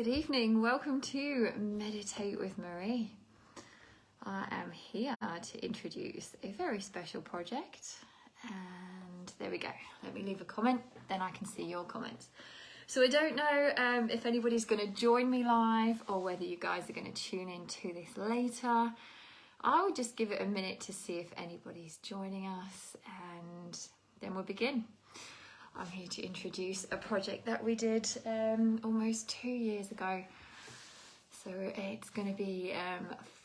Good evening, welcome to Meditate with Marie. I am here to introduce a very special project, and there we go. Let me leave a comment, then I can see your comments. So I don't know if anybody's going to join me live or whether you guys are going to tune in to this later. I will just give it a minute to see if anybody's joining us, and then we'll begin. I'm here to introduce a project that we did almost 2 years ago. So it's going to be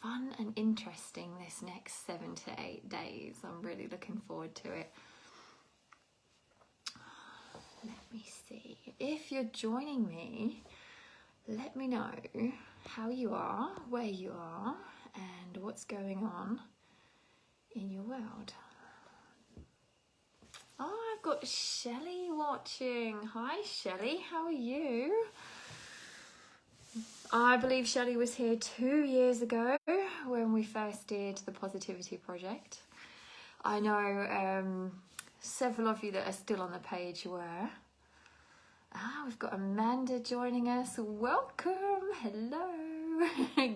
fun and interesting this next 7 to 8 days. I'm really looking forward to it. Let me see. If you're joining me, let me know how you are, where you are, and what's going on in your world. Oh, I've got Shelley watching. Hi Shelley, how are you? I believe Shelley was here 2 years ago when we first did the Positivity Project. I know several of you that are still on the page were. We've got Amanda joining us. Welcome, hello,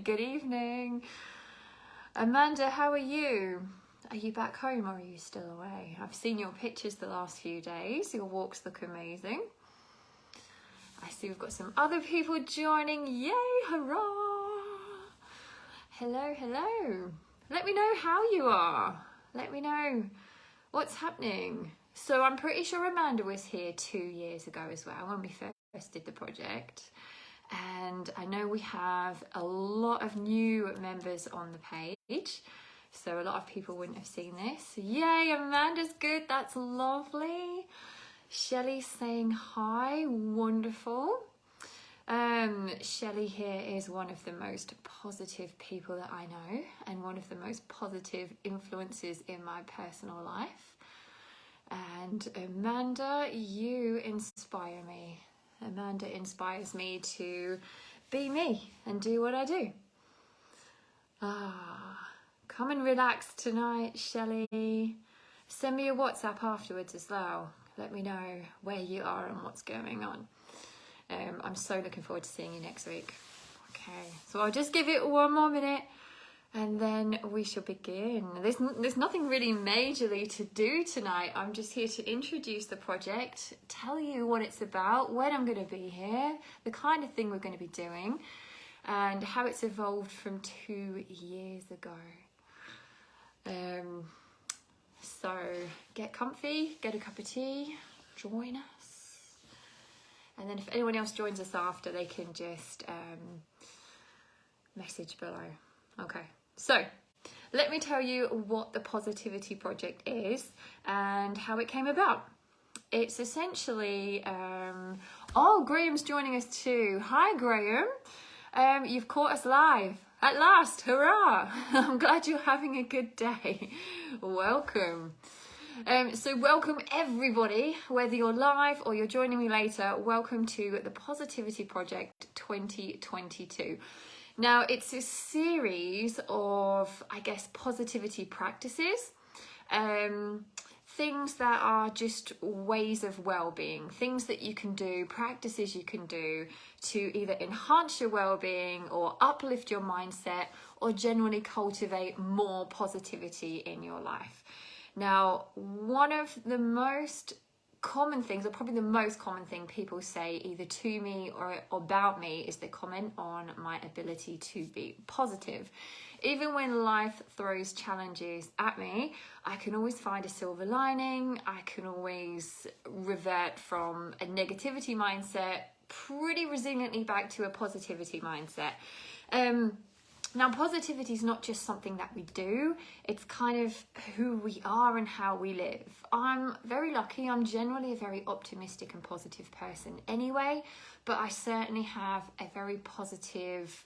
good evening. Amanda, how are you? Are you back home or are you still away? I've seen your pictures the last few days. Your walks look amazing. I see we've got some other people joining. Yay, hurrah! Hello, hello. Let me know how you are. Let me know what's happening. So I'm pretty sure Amanda was here 2 years ago as well when we first did the project. And I know we have a lot of new members on the page. So a lot of people wouldn't have seen this. Yay, Amanda's good. That's lovely. Shelley's saying hi. Wonderful. Shelley here is one of the most positive people that I know and one of the most positive influences in my personal life. And Amanda, you inspire me. Amanda inspires me to be me and do what I do. Come and relax tonight, Shelley. Send me a WhatsApp afterwards as well. Let me know where you are and what's going on. I'm so looking forward to seeing you next week. Okay, so I'll just give it 1 more minute and then we shall begin. There's nothing really majorly to do tonight. I'm just here to introduce the project, tell you what it's about, when I'm going to be here, the kind of thing we're going to be doing, and how it's evolved from 2 years ago. So get comfy, get a cup of tea, join us, and then if anyone else joins us after, they can just message below. Okay, so let me tell you what the Positivity Project is and how it came about. It's essentially oh, Graham's joining us too. Hi Graham. You've caught us live at last, hurrah. I'm glad you're having a good day. Welcome. So welcome everybody, whether you're live or you're joining me later. Welcome to the Positivity Project 2022. Now it's a series of, I guess, positivity practices. Things that are just ways of well-being, things that you can do, practices you can do to either enhance your well-being or uplift your mindset or generally cultivate more positivity in your life. Now, one of the most common things, or probably the most common thing people say either to me or about me, is they comment on my ability to be positive. Even when life throws challenges at me, I can always find a silver lining. I can always revert from a negativity mindset pretty resiliently back to a positivity mindset. Now, positivity is not just something that we do, it's kind of who we are and how we live. I'm very lucky, I'm generally a very optimistic and positive person anyway, but I certainly have a very positive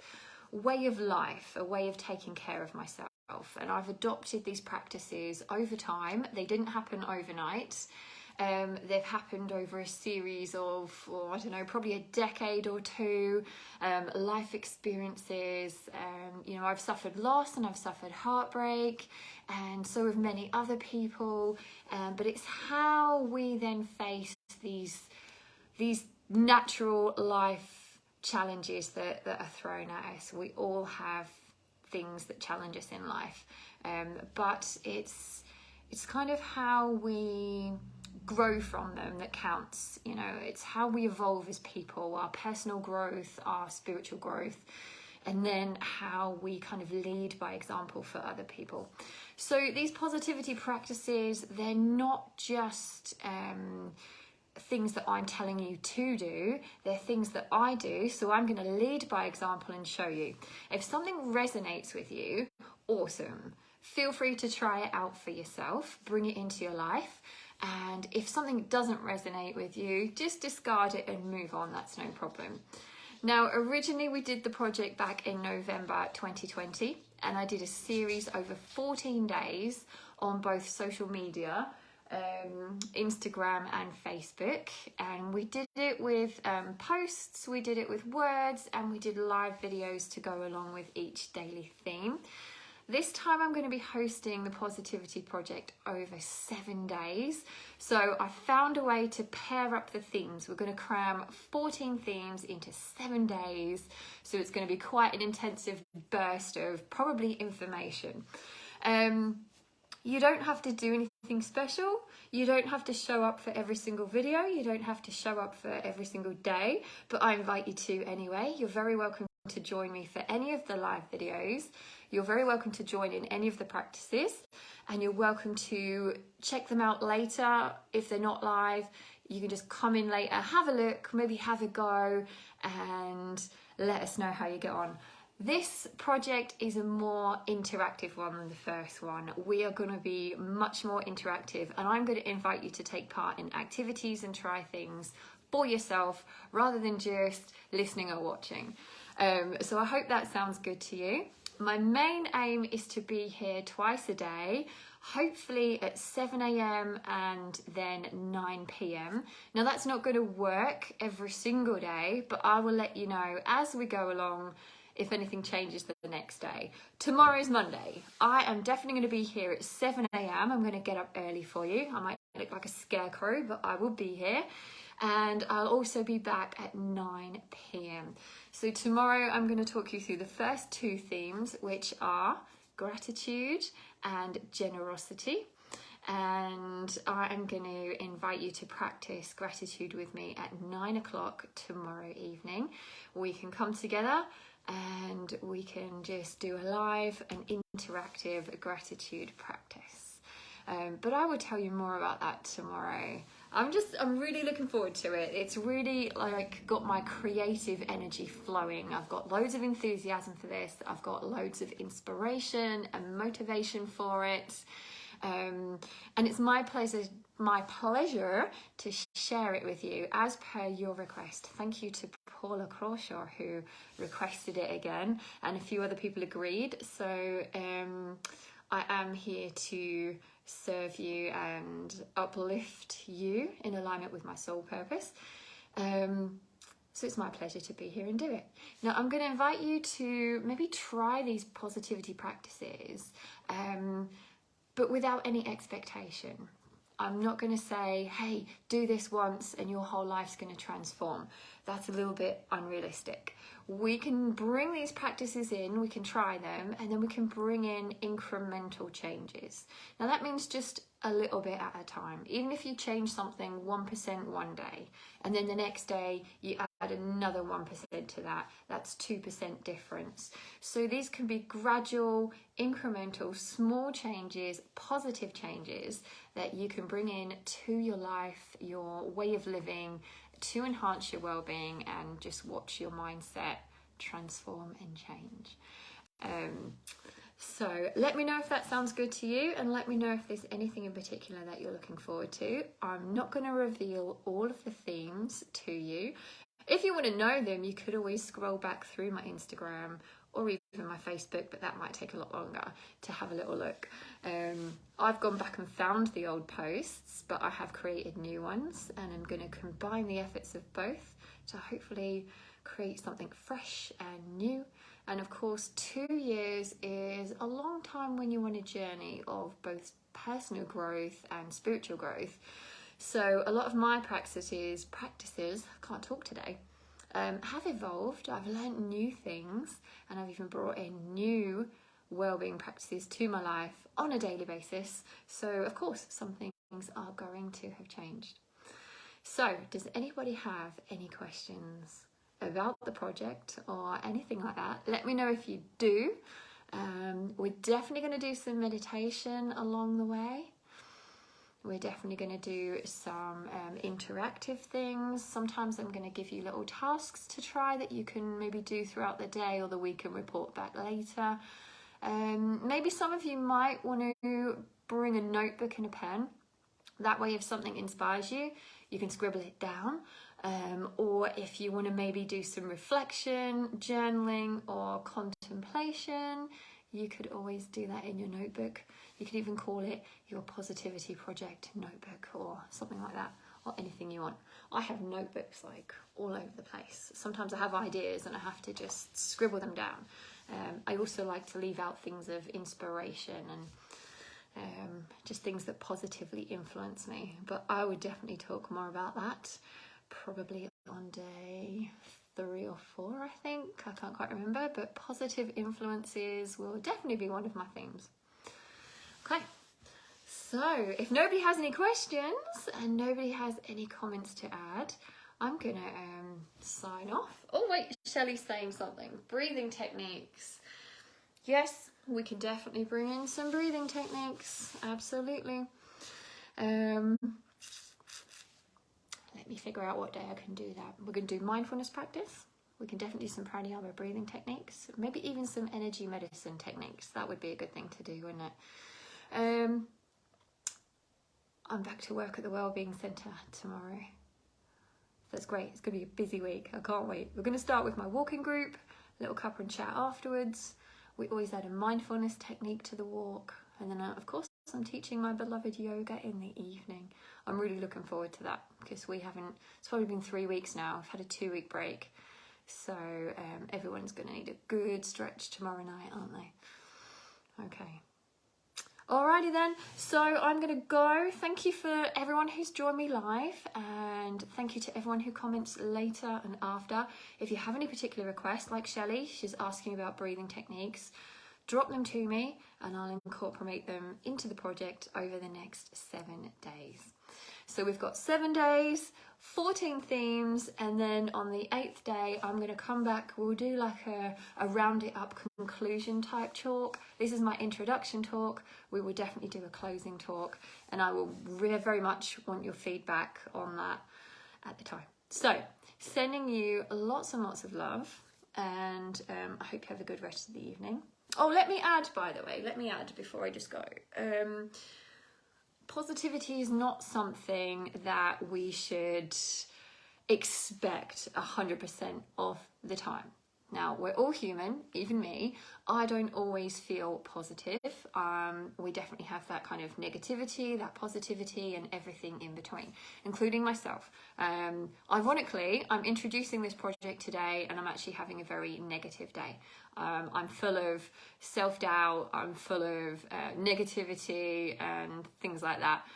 way of life, a way of taking care of myself. And I've adopted these practices over time. They didn't happen overnight. They've happened over a series of, I don't know, probably a decade or two, life experiences. You know, I've suffered loss and I've suffered heartbreak, and so have many other people. But it's how we then face these natural life challenges that are thrown at us. We all have things that challenge us in life, but it's kind of how we grow from them that counts. You know, it's how we evolve as people, our personal growth, our spiritual growth, and then how we kind of lead by example for other people. So these positivity practices, they're not just things that I'm telling you to do, they're things that I do. So I'm going to lead by example and show you. If something resonates with you, awesome. Feel free to try it out for yourself, bring it into your life. And if something doesn't resonate with you, just discard it and move on. That's no problem. Now, originally we did the project back in November 2020, and I did a series over 14 days on both social media, Instagram and Facebook, and we did it with posts, we did it with words, and we did live videos to go along with each daily theme. This time I'm going to be hosting the Positivity Project over 7 days. So I found a way to pair up the themes. We're going to cram 14 themes into 7 days. So it's going to be quite an intensive burst of probably information. You don't have to do anything special. You don't have to show up for every single video. You don't have to show up for every single day, but I invite you to anyway. You're very welcome to join me for any of the live videos. You're very welcome to join in any of the practices, and you're welcome to check them out later. If they're not live, you can just come in later, have a look, maybe have a go, and let us know how you get on. This project is a more interactive one than the first one. We are going to be much more interactive, and I'm going to invite you to take part in activities and try things for yourself rather than just listening or watching. So I hope that sounds good to you. My main aim is to be here twice a day, hopefully at 7 a.m. and then 9 p.m. Now that's not going to work every single day, but I will let you know as we go along if anything changes the next day. Tomorrow's Monday. I am definitely going to be here at 7 a.m. I'm going to get up early for you. I might look like a scarecrow, but I will be here. And I'll also be back at 9 p.m. So tomorrow I'm going to talk you through the first 2 themes, which are gratitude and generosity. And I am going to invite you to practice gratitude with me at 9 o'clock tomorrow evening. We can come together and we can just do a live and interactive gratitude practice. But I will tell you more about that tomorrow. I'm really looking forward to it. It's really like got my creative energy flowing. I've got loads of enthusiasm for this. I've got loads of inspiration and motivation for it. And it's my pleasure to share it with you as per your request. Thank you to Paula Crawshaw who requested it again, and a few other people agreed. So I am here to serve you and uplift you in alignment with my soul purpose. So it's my pleasure to be here and do it. Now I'm going to invite you to maybe try these positivity practices, but without any expectation. I'm not going to say, hey, do this once and your whole life's going to transform. That's a little bit unrealistic. We can bring these practices in, we can try them, and then we can bring in incremental changes. Now that means just a little bit at a time. Even if you change something 1% one day, and then the next day you add another 1% to that, that's 2% difference. So these can be gradual, incremental, small changes, positive changes that you can bring in to your life, your way of living, to enhance your well-being and just watch your mindset transform and change. So let me know if that sounds good to you, and let me know if there's anything in particular that you're looking forward to. I'm not going to reveal all of the themes to you. If you want to know them, you could always scroll back through my Instagram or even my Facebook, but that might take a lot longer to have a little look. I've gone back and found the old posts, but I have created new ones, and I'm going to combine the efforts of both to hopefully create something fresh and new. And of course, 2 years is a long time when you're on a journey of both personal growth and spiritual growth. So a lot of my practices, I can't talk today, have evolved. I've learned new things, and I've even brought in new wellbeing practices to my life on a daily basis. So of course some things are going to have changed. So does anybody have any questions about the project or anything like that? Let me know if you do. We're definitely going to do some meditation along the way. We're definitely going to do some interactive things. Sometimes I'm going to give you little tasks to try that you can maybe do throughout the day or the week and report back later. Maybe some of you might want to bring a notebook and a pen. That way, if something inspires you, you can scribble it down. Or if you want to maybe do some reflection, journaling, or contemplation, you could always do that in your notebook. You could even call it your Positivity Project notebook or something like that, or anything you want. I have notebooks like all over the place. Sometimes I have ideas and I have to just scribble them down. I also like to leave out things of inspiration and just things that positively influence me. But I would definitely talk more about that probably on day 3 or 4, I think. I can't quite remember, but positive influences will definitely be one of my themes. Okay, so if nobody has any questions and nobody has any comments to add, I'm gonna sign off. Oh wait, Shelley's saying something. Breathing techniques. Yes, we can definitely bring in some breathing techniques. Absolutely. Let me figure out what day I can do that. We're going to do mindfulness practice. We can definitely do some pranayama breathing techniques. Maybe even some energy medicine techniques. That would be a good thing to do, wouldn't it? I'm back to work at the Wellbeing Centre tomorrow. That's great. It's going to be a busy week. I can't wait. We're going to start with my walking group, a little cuppa and chat afterwards. We always add a mindfulness technique to the walk. And then, of course, I'm teaching my beloved yoga in the evening. I'm really looking forward to that because it's probably been 3 weeks now. I've had a 2-week break. So everyone's going to need a good stretch tomorrow night, aren't they? Okay. Alrighty then, so I'm going to go. Thank you for everyone who's joined me live, and thank you to everyone who comments later and after. If you have any particular requests, like Shelley, she's asking about breathing techniques, drop them to me and I'll incorporate them into the project over the next 7 days. So we've got 7 days, 14 themes, and then on the 8th day, I'm going to come back. We'll do like a round it up conclusion type talk. This is my introduction talk. We will definitely do a closing talk, and I will very much want your feedback on that at the time. So sending you lots and lots of love, and I hope you have a good rest of the evening. Oh, let me add, by the way, before I just go. Positivity is not something that we should expect 100% of the time. Now, we're all human, even me. I don't always feel positive. We definitely have that kind of negativity, that positivity, and everything in between, including myself. Ironically, I'm introducing this project today and I'm actually having a very negative day. I'm full of self-doubt, I'm full of negativity and things like that.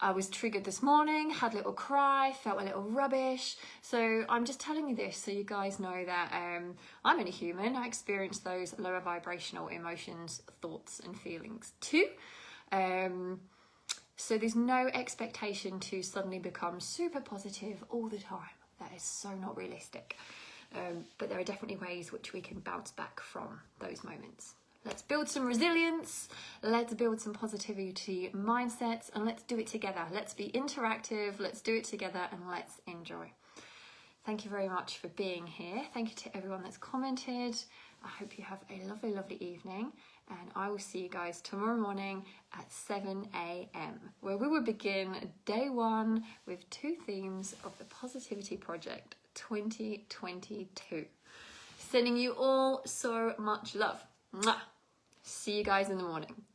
I was triggered this morning, had a little cry, felt a little rubbish. So I'm just telling you this so you guys know that I'm only human. I experience those lower vibrational emotions, thoughts and feelings too. So there's no expectation to suddenly become super positive all the time. That is so not realistic. But there are definitely ways which we can bounce back from those moments. Let's build some resilience, let's build some positivity mindsets, and let's do it together. Let's be interactive, let's do it together, and let's enjoy. Thank you very much for being here. Thank you to everyone that's commented. I hope you have a lovely, lovely evening, and I will see you guys tomorrow morning at 7 a.m, where we will begin day 1 with 2 themes of the Positivity Project 2022. Sending you all so much love. Mwah. See you guys in the morning.